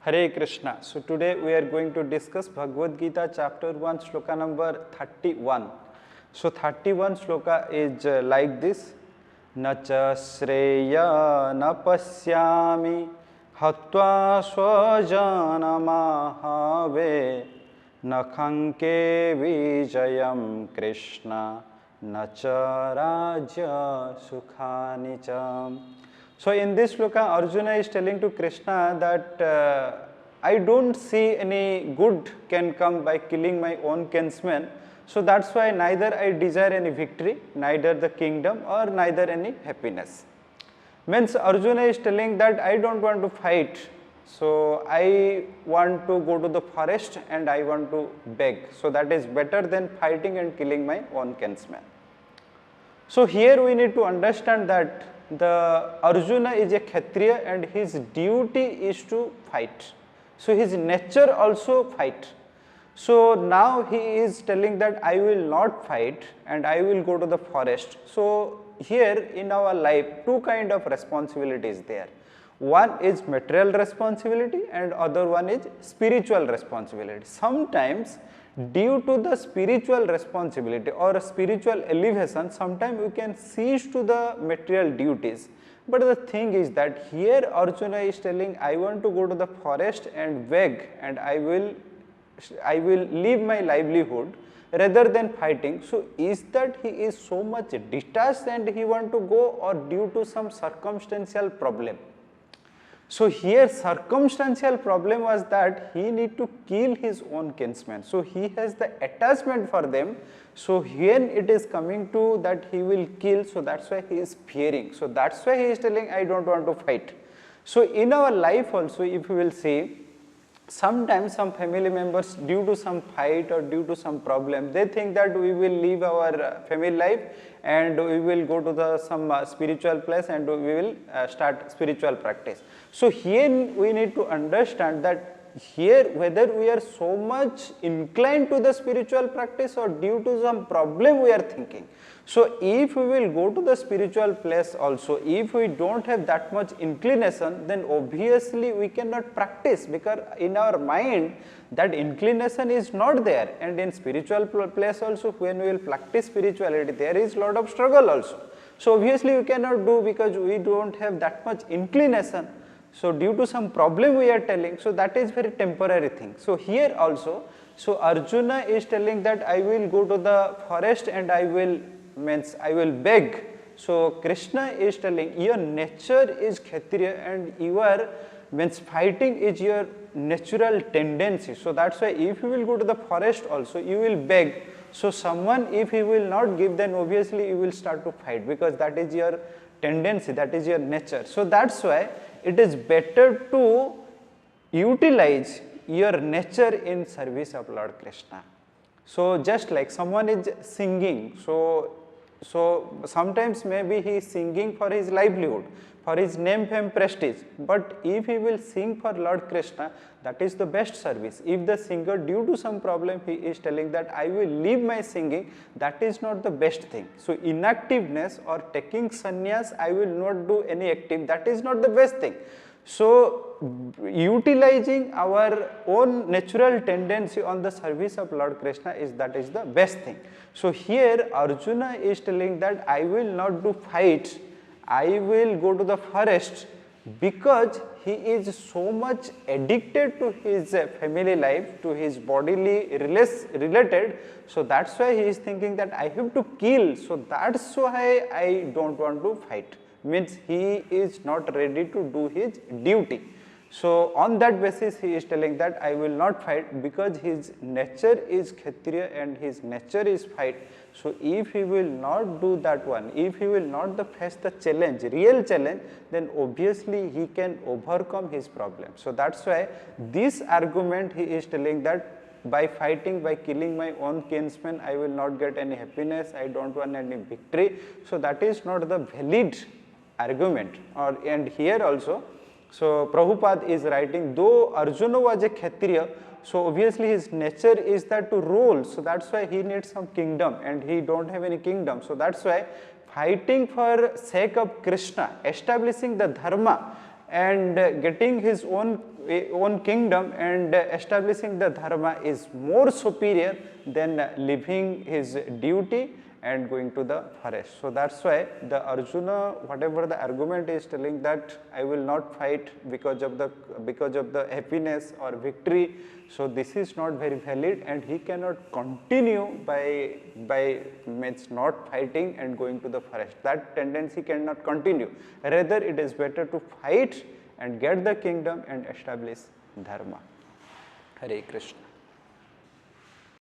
Hare Krishna. So today we are going to discuss Bhagavad Gita chapter 1 sloka number 31. So 31 sloka is like this. Nacha Shreya na pasyami hatva swajana mahave nakhanke vijayam Krishna nacha rajya sukhani cham. So in this sloka, Arjuna is telling to Krishna that I don't see any good can come by killing my own kinsmen. So that's why neither I desire any victory, neither the kingdom or neither any happiness. Means Arjuna is telling that I don't want to fight. So I want to go to the forest and I want to beg. So that is better than fighting and killing my own kinsmen. So here we need to understand that the Arjuna is a Kshatriya and his duty is to fight. So his nature also fight. So now he is telling that I will not fight and I will go to the forest. So here in our life two kind of responsibilities there. One is material responsibility and other one is spiritual responsibility. Sometimes due to the spiritual responsibility or spiritual elevation, sometimes we can cease to the material duties. But the thing is that here Arjuna is telling I want to go to the forest and beg and I will leave my livelihood rather than fighting. So is that he is so much detached and he want to go, or due to some circumstantial problem? So here circumstantial problem was that he need to kill his own kinsmen. So he has the attachment for them. So when it is coming to that he will kill, so that's why he is fearing. So that's why he is telling I don't want to fight. So in our life also, if you will see, sometimes some family members due to some fight or due to some problem, they think that we will leave our family life and we will go to some spiritual place and we will start spiritual practice. So here we need to understand that here whether we are so much inclined to the spiritual practice or due to some problem we are thinking. So if we will go to the spiritual place also, if we don't have that much inclination, then obviously we cannot practice, because in our mind that inclination is not there. And in spiritual place also, when we will practice spirituality, there is lot of struggle also. So obviously we cannot do because we don't have that much inclination. So due to some problem we are telling, so that is very temporary thing. So here also, so Arjuna is telling that I will go to the forest and I will beg. So Krishna is telling your nature is Kshatriya and your fighting is your natural tendency. So that's why if you will go to the forest also, you will beg. So someone if he will not give, then obviously you will start to fight, because that is your tendency, that is your nature. So that's why it is better to utilize your nature in service of Lord Krishna. So just like someone is singing, so sometimes maybe he is singing for his livelihood, for his name, fame, prestige. But if he will sing for Lord Krishna, that is the best service. If the singer due to some problem he is telling that I will leave my singing, that is not the best thing. So inactiveness or taking sannyas, I will not do any active, that is not the best thing. So utilizing our own natural tendency on the service of Lord Krishna that is the best thing. So here Arjuna is telling that I will not do fight, I will go to the forest, because he is so much addicted to his family life, to his bodily related. So that's why he is thinking that I have to kill. So that's why I don't want to fight. Means he is not ready to do his duty. So on that basis he is telling that I will not fight, because his nature is Kshatriya and his nature is fight. So if he will not do that one, if he will not face the challenge, real challenge, then obviously he can overcome his problem. So that's why this argument he is telling that by fighting, by killing my own kinsmen, I will not get any happiness, I don't want any victory. So that is not the valid argument. And here also, so Prabhupada is writing, though Arjuna was a Kshatriya, so obviously his nature is that to rule. So that's why he needs some kingdom and he don't have any kingdom. So that's why fighting for sake of Krishna, establishing the dharma and getting his own own kingdom and establishing the dharma is more superior than leaving his duty and going to the forest. So that's why the Arjuna, whatever the argument is telling that I will not fight because of the happiness or victory, so this is not very valid, and he cannot continue by means not fighting and going to the forest. That tendency cannot continue. Rather, it is better to fight and get the kingdom and establish dharma. Hare Krishna.